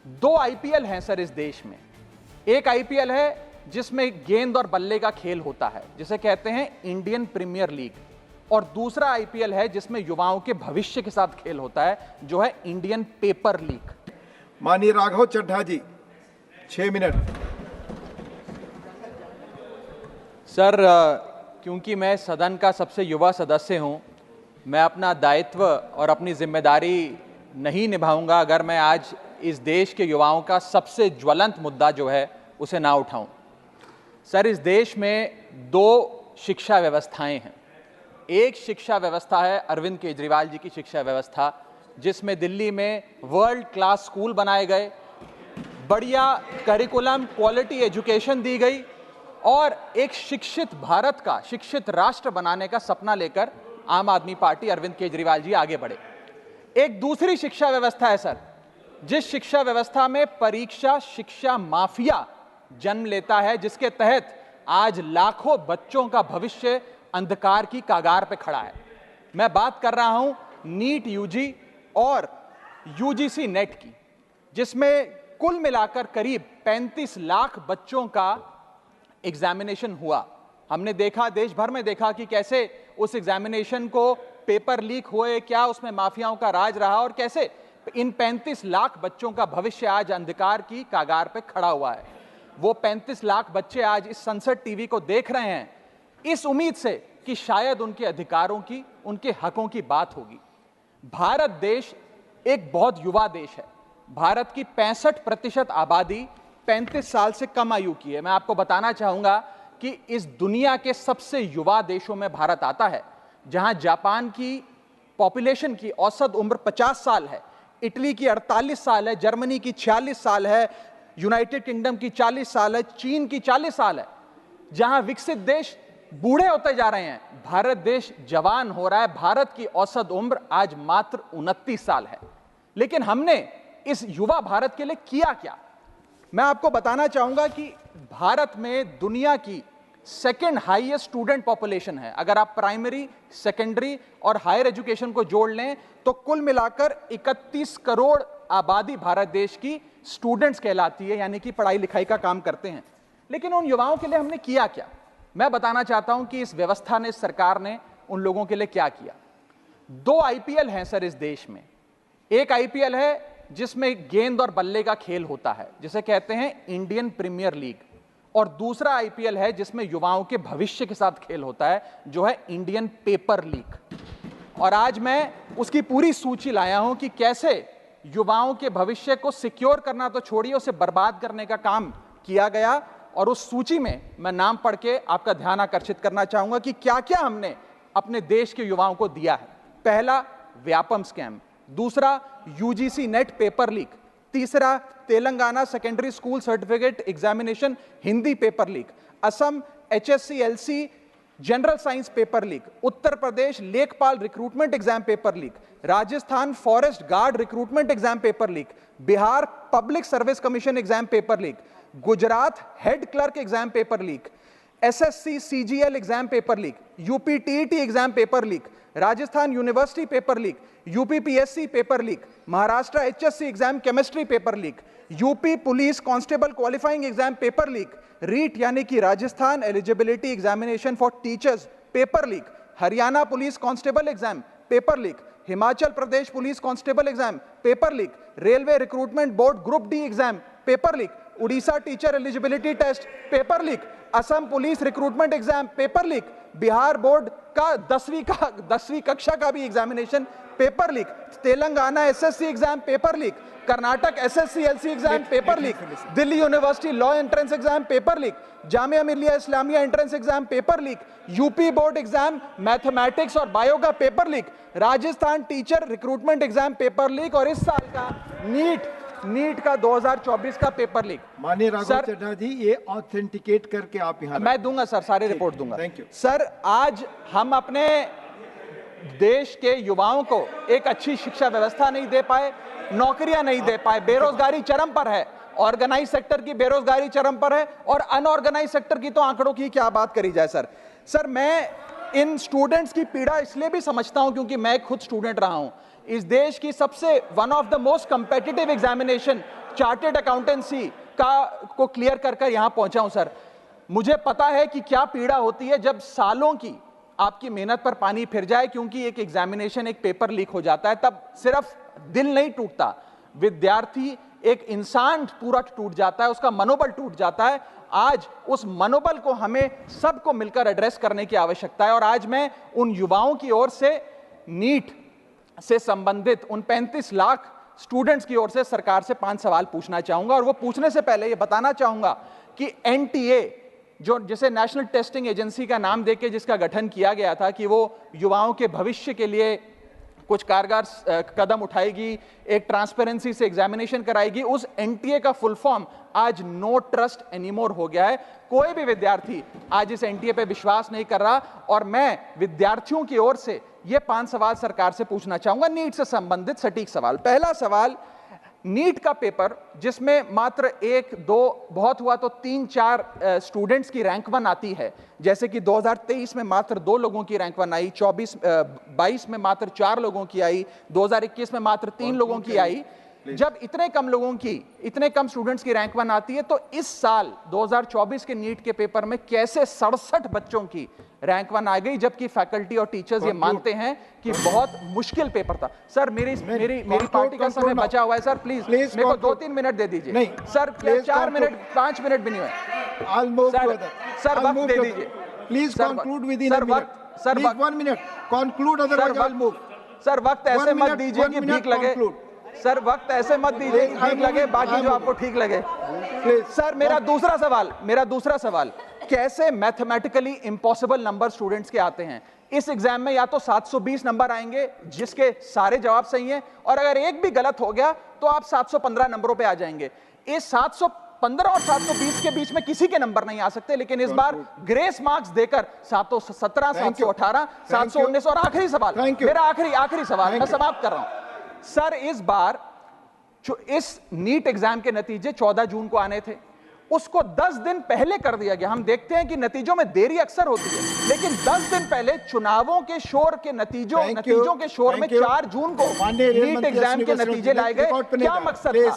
दो आईपीएल हैं सर इस देश में। एक आईपीएल है जिसमें गेंद और बल्ले का खेल होता है, जिसे कहते हैं इंडियन प्रीमियर लीग, और दूसरा आईपीएल है जिसमें युवाओं के भविष्य के साथ खेल होता है, जो है इंडियन पेपर लीग। माननीय राघव चड्ढा जी, 6 मिनट। सर, क्योंकि मैं सदन का सबसे युवा सदस्य हूं, मैं अपना दायित्व और अपनी जिम्मेदारी नहीं निभाऊंगा अगर मैं आज इस देश के युवाओं का सबसे ज्वलंत मुद्दा जो है उसे ना उठाऊं। सर, इस देश में दो शिक्षा व्यवस्थाएं हैं। एक शिक्षा व्यवस्था है अरविंद केजरीवाल जी की शिक्षा व्यवस्था, जिसमें दिल्ली में वर्ल्ड क्लास स्कूल बनाए गए, बढ़िया करिकुलम, क्वालिटी एजुकेशन दी गई और एक शिक्षित भारत का, शिक्षित राष्ट्र बनाने का सपना लेकर आम आदमी पार्टी, अरविंद केजरीवाल जी आगे बढ़े। एक दूसरी शिक्षा व्यवस्था है सर, जिस शिक्षा व्यवस्था में परीक्षा शिक्षा माफिया जन्म लेता है, जिसके तहत आज लाखों बच्चों का भविष्य अंधकार की कागार पे खड़ा है। मैं बात कर रहा हूं नीट यूजी और यूजीसी नेट की, जिसमें कुल मिलाकर करीब 35 लाख बच्चों का एग्जामिनेशन हुआ। हमने देखा, देश भर में देखा कि कैसे उस एग्जामिनेशन को पेपर लीक हुए, क्या उसमें माफियाओं का राज रहा और कैसे इन 35 लाख बच्चों का भविष्य आज अंधकार की कागार पे खड़ा हुआ है। वो 35 लाख बच्चे आज इस संसद टीवी को देख रहे हैं इस उम्मीद से कि शायद उनके अधिकारों की, उनके हकों की बात होगी। भारत देश एक बहुत युवा देश है। भारत की 65% आबादी 35 साल से कम आयु की है। मैं आपको बताना चाहूंगा कि इस दुनिया के सबसे युवा देशों में भारत आता है, जहां जापान की पॉपुलेशन की औसत उम्र 50 साल है, इटली की 48 साल है, जर्मनी की 46 साल है, यूनाइटेड किंगडम की 40 साल है, चीन की 40 साल है। जहां विकसित देश बूढ़े होते जा रहे हैं, भारत देश जवान हो रहा है। भारत की औसत उम्र आज मात्र 29 साल है। लेकिन हमने इस युवा भारत के लिए किया क्या? मैं आपको बताना चाहूंगा कि भारत में दुनिया की सेकेंड हाईएस्ट स्टूडेंट पॉपुलेशन है। अगर आप प्राइमरी, सेकेंडरी और हायर एजुकेशन को जोड़ लें तो कुल मिलाकर 31 करोड़ आबादी भारत देश की स्टूडेंट्स कहलाती है, यानी कि पढ़ाई लिखाई का काम करते हैं। लेकिन उन युवाओं के लिए हमने किया क्या? मैं बताना चाहता हूं कि इस व्यवस्था ने, सरकार ने उन लोगों के लिए क्या किया। दो आईपीएल हैं सर इस देश में। एक आईपीएल है जिसमें गेंद और बल्ले का खेल होता है, जिसे कहते हैं इंडियन प्रीमियर लीग, और दूसरा आईपीएल है जिसमें युवाओं के भविष्य के साथ खेल होता है, जो है इंडियन पेपर लीग। और आज मैं उसकी पूरी सूची लाया हूं कि कैसे युवाओं के भविष्य को सिक्योर करना तो छोड़िए, उसे बर्बाद करने का काम किया गया। और उस सूची में मैं नाम पढ़ के आपका ध्यान आकर्षित करना चाहूंगा कि क्या क्या हमने अपने देश के युवाओं को दिया है। पहला, व्यापम स्कैम। दूसरा, यूजीसी नेट पेपर लीक। तीसरा, Telangana secondary school certificate examination Hindi paper leak. Assam HSC-LC general science paper leak. Uttar Pradesh लेखपाल recruitment exam paper leak. Rajasthan forest guard recruitment exam paper leak. Bihar public service commission exam paper leak. Gujarat head clerk exam paper leak. SSC CGL exam paper leak. UP TET exam paper leak. Rajasthan university paper leak. UP PSC paper leak. Maharashtra HSC exam chemistry paper leak. UP police constable qualifying exam paper leak. REET यानी कि Rajasthan eligibility examination for teachers paper leak. Haryana police constable exam paper leak. Himachal Pradesh police constable exam paper leak. Railway recruitment board group D exam paper leak. Orissa teacher eligibility test paper leak. Assam police recruitment exam paper leak. Bihar board का 10वीं कक्षा का भी examination paper leak. Telangana SSC exam paper leak. Karnataka SSC-LC exam paper leak. Delhi university law entrance exam paper leak. Jamia Millia Islamia entrance exam paper leak. UP board exam mathematics और bio का paper leak. Rajasthan teacher recruitment exam paper leak. और इस साल का NEET का 2024 का paper leak. माननीय राघव चड्ढा जी, ये ऑथेंटिकेट करके आप यहाँ मैं दूंगा सर, सारी रिपोर्ट दूंगा। Thank you sir. आज हम अपने देश के युवाओं को एक अच्छी शिक्षा व्यवस्था नहीं दे पाए, नौकरियां नहीं दे पाए, बेरोजगारी चरम पर है, ऑर्गेनाइज सेक्टर की बेरोजगारी चरम पर है और अनऑर्गेनाइज सेक्टर की तो आंकड़ों की क्या बात करी जाए। सर मैं इन स्टूडेंट्स की पीड़ा इसलिए भी समझता हूं क्योंकि मैं खुद स्टूडेंट रहा हूं। इस देश की सबसे one of the most competitive examination chartered accountancy को क्लियर कर यहां पहुंचा हूं सर। मुझे पता है कि क्या पीड़ा होती है जब सालों की आपकी मेहनत पर पानी फिर जाए क्योंकि एक एग्जामिनेशन, एक पेपर लीक हो जाता है। तब सिर्फ दिल नहीं टूटता, विद्यार्थी, एक इंसान पूरा टूट जाता है, उसका मनोबल टूट जाता है। आज उस मनोबल को हमें सबको मिलकर एड्रेस करने की आवश्यकता है। और आज मैं उन युवाओं की ओर से, नीट से संबंधित उन 35 लाख स्टूडेंट्स की ओर से सरकार से 5 सवाल पूछना चाहूंगा। और वो पूछने से पहले ये बताना चाहूंगा कि एनटीए, जो जिसे नेशनल टेस्टिंग एजेंसी का नाम देके जिसका गठन किया गया था कि वो युवाओं के भविष्य के लिए कुछ कारगर कदम उठाएगी, एक ट्रांसपेरेंसी से एग्जामिनेशन कराएगी, उस एनटीए का फुल फॉर्म आज नो ट्रस्ट एनीमोर हो गया है। कोई भी विद्यार्थी आज इस एनटीए पे विश्वास नहीं कर रहा। और मैं विद्यार्थियों की ओर से ये 5 सवाल सरकार से पूछना चाहूंगा, नीट से संबंधित सटीक सवाल। पहला सवाल, नीट का पेपर जिसमें मात्र 1-2, बहुत हुआ तो 3-4 स्टूडेंट्स की रैंक 1 आती है, जैसे कि 2023 में मात्र 2 लोगों की रैंक 1 आई, 22 में मात्र 4 लोगों की आई, 2021 में मात्र 3 लोगों की आई। जब इतने कम स्टूडेंट्स की रैंक 1 आती है, तो इस साल 2024 के नीट के पेपर में कैसे 67 बच्चों की रैंक 1 आ गई, जबकि फैकल्टी और टीचर्स ये मानते हैं कि बहुत मुश्किल पेपर था। सर मेरी पार्टी का समय बचा हुआ है सर, प्लीज मेरे को 2-3 मिनट दे दीजिए। नहीं सर, 4 मिनट 5 मिनट भी नहीं हुए सर, वक्त दे दीजिए please. Conclude with in a minute sir, 1 minute conclude, otherwise I will move. Sir वक्त ऐसे मत दीजिए कि भीख लगे सर, वक्त ऐसे मत दीजिए कि ठीक लगे, बाकी जो आपको ठीक लगे। सर मेरा दूसरा सवाल, कैसे मैथमेटिकली इम्पॉसिबल नंबर स्टूडेंट्स के आते हैं? इस एग्जाम में या तो 720 नंबर आएंगे जिसके सारे जवाब सही हैं, और अगर एक भी गलत हो गया तो आप 715 नंबरों पे आ जाएंगे। इस 715 और 720 के बीच में किसी के नंबर नहीं आ सकते, लेकिन इस बार ग्रेस मार्क्स देकर 717, 718, 719। और आखिरी सवाल, मेरा आखिरी सवाल, मैं समाप्त कर रहा हूं सर। इस बार जो इस नीट एग्जाम के नतीजे 14 जून को आने थे, उसको 10 दिन पहले कर दिया गया। हम देखते हैं कि नतीजों में देरी अक्सर होती है, लेकिन 10 दिन पहले चुनावों के शोर के नतीजों के शोर में 4 जून को नीट एग्जाम के नतीजे लाए गए। क्या मकसद था?